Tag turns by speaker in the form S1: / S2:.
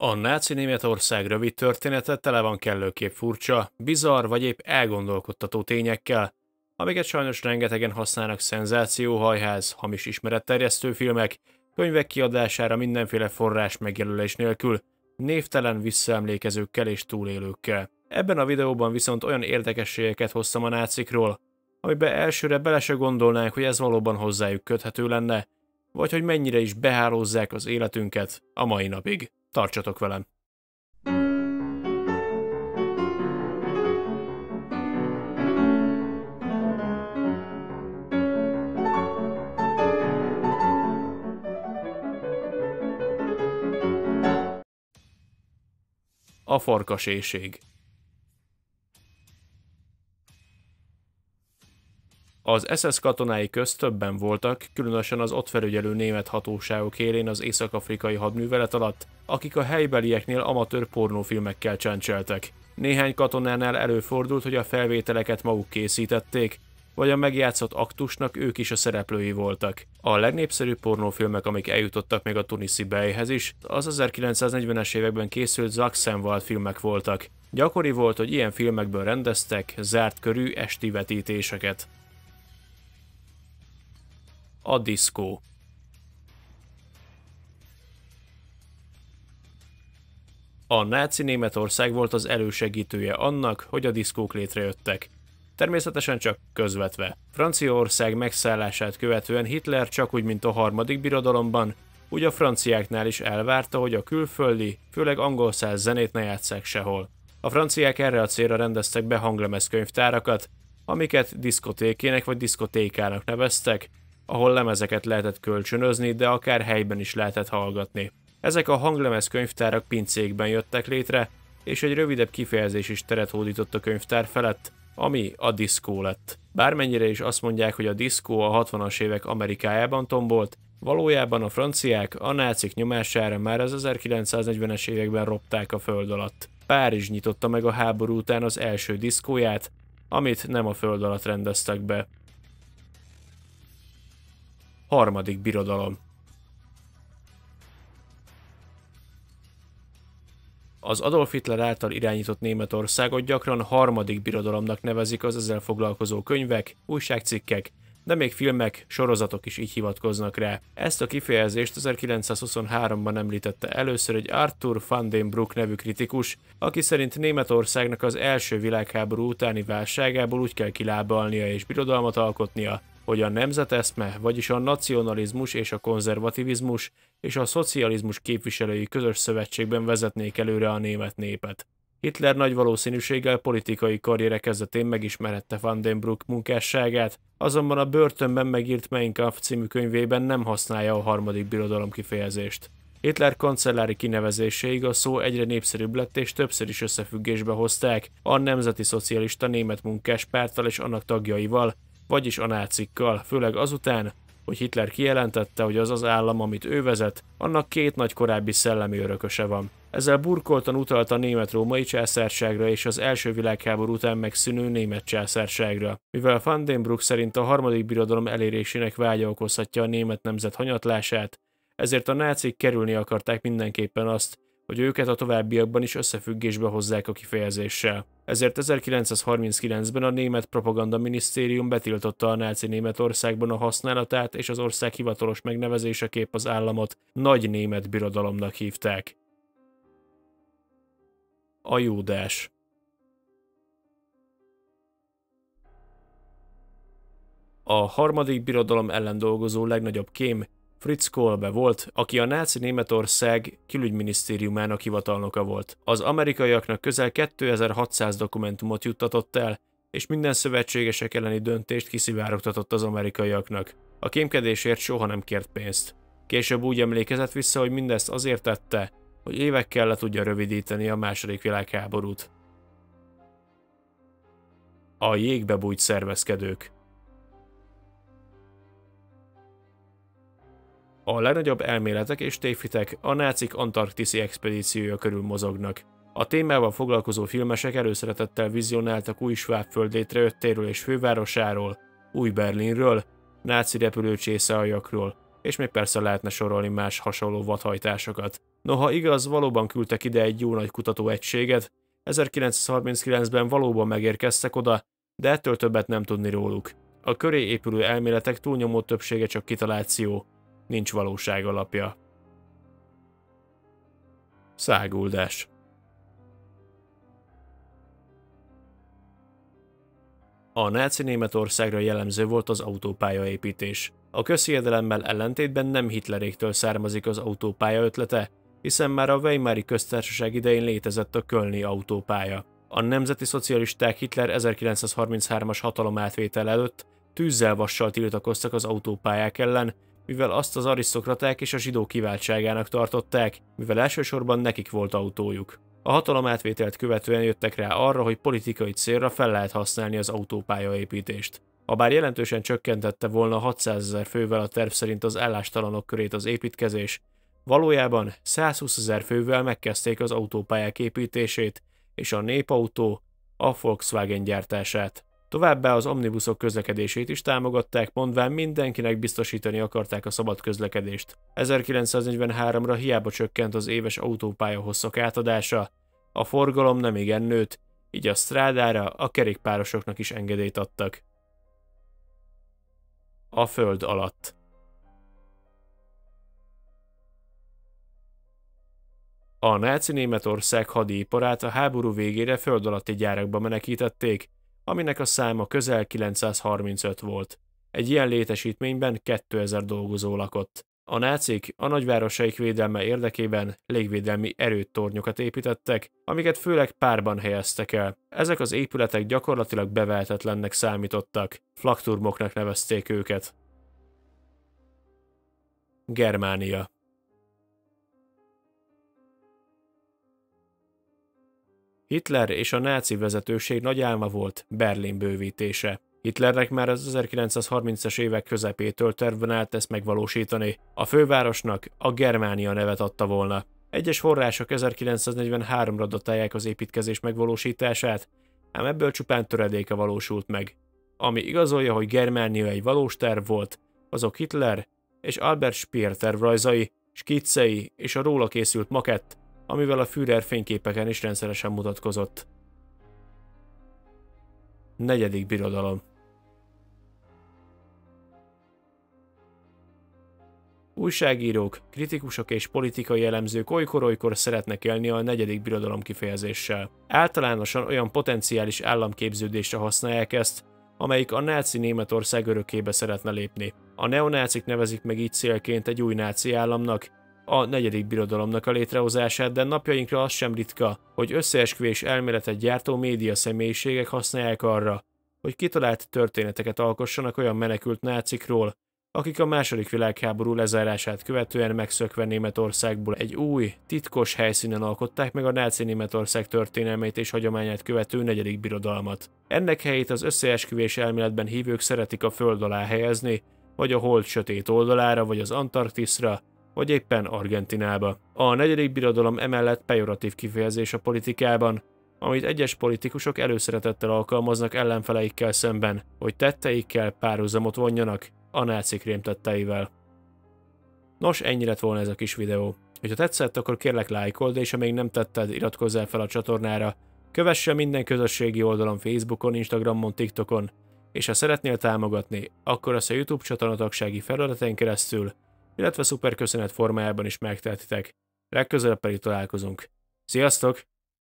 S1: A náci Németország rövid története tele van kellőképp furcsa, bizarr vagy épp elgondolkodtató tényekkel, amiket sajnos rengetegen használnak szenzációhajház, hamis ismeretterjesztő filmek, könyvek kiadására mindenféle forrás megjelölés nélkül, névtelen visszaemlékezőkkel és túlélőkkel. Ebben a videóban viszont olyan érdekességeket hoztam a nácikról, amiben elsőre bele se gondolnánk, hogy ez valóban hozzájuk köthető lenne, vagy hogy mennyire is behálózzák az életünket a mai napig. Tartsatok velem! A farkaséhség. Az SS katonái közt többen voltak, különösen az ott felügyelő német hatóságok élén az észak-afrikai hadművelet alatt, akik a helybelieknél amatőr pornófilmekkel csencseltek. Néhány katonánál előfordult, hogy a felvételeket maguk készítették, vagy a megjátszott aktusnak ők is a szereplői voltak. A legnépszerűbb pornófilmek, amik eljutottak még a tuniszi Bejhez is, az 1940-es években készült Zaxenwald filmek voltak. Gyakori volt, hogy ilyen filmekből rendeztek zárt körű esti vetítéseket. A diszkó. A náci Németország volt az elősegítője annak, hogy a diszkók létrejöttek. Természetesen csak közvetve. Franciaország megszállását követően Hitler csak úgy, mint a harmadik birodalomban, úgy a franciáknál is elvárta, hogy a külföldi, főleg angol száz zenét ne játsszák sehol. A franciák erre a célra rendeztek be hanglemezkönyvtárakat, amiket diszkotékének vagy diszkotékának neveztek, ahol lemezeket lehetett kölcsönözni, de akár helyben is lehetett hallgatni. Ezek a hanglemezkönyvtárak pincékben jöttek létre, és egy rövidebb kifejezés is teret hódított a könyvtár felett, ami a diszkó lett. Bármennyire is azt mondják, hogy a diszkó a 60-as évek Amerikájában tombolt, valójában a franciák a nácik nyomására már az 1940-es években ropták a föld alatt. Párizs nyitotta meg a háború után az első diszkóját, amit nem a föld alatt rendeztek be. Harmadik birodalom. Az Adolf Hitler által irányított Németországot gyakran harmadik birodalomnak nevezik az ezzel foglalkozó könyvek, újságcikkek, de még filmek, sorozatok is így hivatkoznak rá. Ezt a kifejezést 1923-ban említette először egy Arthur van den Bruck nevű kritikus, aki szerint Németországnak az első világháború utáni válságából úgy kell kilábalnia és birodalmat alkotnia, hogy a nemzeteszme, vagyis a nacionalizmus és a konzervativizmus és a szocializmus képviselői közös szövetségben vezetnék előre a német népet. Hitler nagy valószínűséggel politikai karriere kezdetén megismerhette van den Bruck munkásságát, azonban a börtönben megírt Mein Kampf című könyvében nem használja a harmadik birodalom kifejezést. Hitler kancellári kinevezéséig a szó egyre népszerűbb lett és többször is összefüggésbe hozták a Nemzeti Szocialista Német Munkáspárttal és annak tagjaival, vagyis a nácikkal, főleg azután, hogy Hitler kijelentette, hogy az az állam, amit ő vezet, annak két nagy korábbi szellemi örököse van. Ezzel burkoltan utalt a német-római császárságra és az első világháború után megszűnő német császárságra. Mivel van den Bruck szerint a harmadik birodalom elérésének vágya okozhatja a német nemzet hanyatlását, ezért a nácik kerülni akarták mindenképpen azt, hogy őket a továbbiakban is összefüggésbe hozzák a kifejezéssel. Ezért 1939-ben a német propaganda minisztérium betiltotta a náci Németországban a használatát, és az ország hivatalos megnevezéseképp az államot Nagy Német Birodalomnak hívták. A Júdás. A harmadik birodalom ellen dolgozó legnagyobb kém Fritz Kolbe volt, aki a náci Németország külügyminisztériumának hivatalnoka volt. Az amerikaiaknak közel 2600 dokumentumot juttatott el, és minden szövetségesek elleni döntést kiszivárogtatott az amerikaiaknak. A kémkedésért soha nem kért pénzt. Később úgy emlékezett vissza, hogy mindezt azért tette, hogy évekkel le tudja rövidíteni a második világháborút. A jégbe bújt szervezkedők. A legnagyobb elméletek és tévhitek a nácik antarktiszi expedíciója körül mozognak. A témával foglalkozó filmesek előszeretettel vizionáltak új Svábföld létrejöttéről és fővárosáról, új Berlinről, náci repülőcsészealjakról, és még persze lehetne sorolni más hasonló vadhajtásokat. Noha igaz, valóban küldtek ide egy jó nagy kutatóegységet, 1939-ben valóban megérkeztek oda, de ettől többet nem tudni róluk. A köré épülő elméletek túlnyomó többsége csak kitaláció, nincs valóság alapja. Száguldás. A náci Németországra jellemző volt az autópályaépítés. A közhiedelemmel ellentétben nem Hitleréktől származik az autópálya ötlete, hiszen már a Weimari köztársaság idején létezett a kölni autópálya. A nemzeti szocialisták Hitler 1933-as hatalomátvétel előtt tűzzel vassal tiltakoztak az autópályák ellen, mivel azt az arisztokraták és a zsidó kiváltságának tartották, mivel elsősorban nekik volt autójuk. A hatalomátvételt követően jöttek rá arra, hogy politikai célra fel lehet használni az autópályaépítést. Habár jelentősen csökkentette volna 600 000 fővel a terv szerint az állástalanok körét az építkezés, valójában 120 000 fővel megkezdték az autópályák építését és a népautó, a Volkswagen gyártását. Továbbá az omnibuszok közlekedését is támogatták, mondván mindenkinek biztosítani akarták a szabad közlekedést. 1943-ra hiába csökkent az éves autópálya hosszak átadása, a forgalom nem igen nőtt, így a strádára a kerékpárosoknak is engedélyt adtak. A föld alatt. A náci Németország hadiiparát a háború végére föld alatti gyárakba menekítették, aminek a száma közel 935 volt. Egy ilyen létesítményben 2000 dolgozó lakott. A nácik a nagyvárosaik védelme érdekében légvédelmi erőtornyokat építettek, amiket főleg párban helyeztek el. Ezek az épületek gyakorlatilag bevehetetlennek számítottak, flakturmoknak nevezték őket. Germánia. Hitler és a náci vezetőség nagy álma volt Berlin bővítése. Hitlernek már az 1930-as évek közepétől tervben állt ezt megvalósítani. A fővárosnak a Germánia nevet adta volna. Egyes források 1943-ra datálják az építkezés megvalósítását, ám ebből csupán töredéke valósult meg. Ami igazolja, hogy Germánia egy valós terv volt, azok Hitler és Albert Speer tervrajzai, skiccei és a róla készült makett, amivel a Führer fényképeken is rendszeresen mutatkozott. Negyedik birodalom. Újságírók, kritikusok és politikai elemzők olykor-olykor szeretnek élni a negyedik birodalom kifejezéssel. Általánosan olyan potenciális államképződésre használják ezt, amelyik a náci Németország örökébe szeretne lépni. A neonácik nevezik meg így célként egy új náci államnak, a negyedik birodalomnak a létrehozását, de napjainkra az sem ritka, hogy összeesküvés elméletet gyártó média személyiségek használják arra, hogy kitalált történeteket alkossanak olyan menekült nácikról, akik a II. Világháború lezárását követően megszökve Németországból egy új, titkos helyszínen alkották meg a náci Németország történelmét és hagyományát követő negyedik birodalmat. Ennek helyét az összeesküvés elméletben hívők szeretik a föld alá helyezni, vagy a hold sötét oldalára, vagy az Antarktiszra, vagy éppen Argentinába. A negyedik birodalom emellett pejoratív kifejezés a politikában, amit egyes politikusok előszeretettel alkalmaznak ellenfeleikkel szemben, hogy tetteikkel párhuzamot vonjanak a nácik rémtetteivel. Nos, ennyi lett volna ez a kis videó. Ha tetszett, akkor kérlek lájkold, és ha még nem tetted, iratkozzál fel a csatornára, kövesse minden közösségi oldalon Facebookon, Instagramon, TikTokon, és ha szeretnél támogatni, akkor azt a YouTube csatornatagsági felületen keresztül, illetve szuperköszönet formájában is megtehetitek. Legközelebb pedig találkozunk. Sziasztok!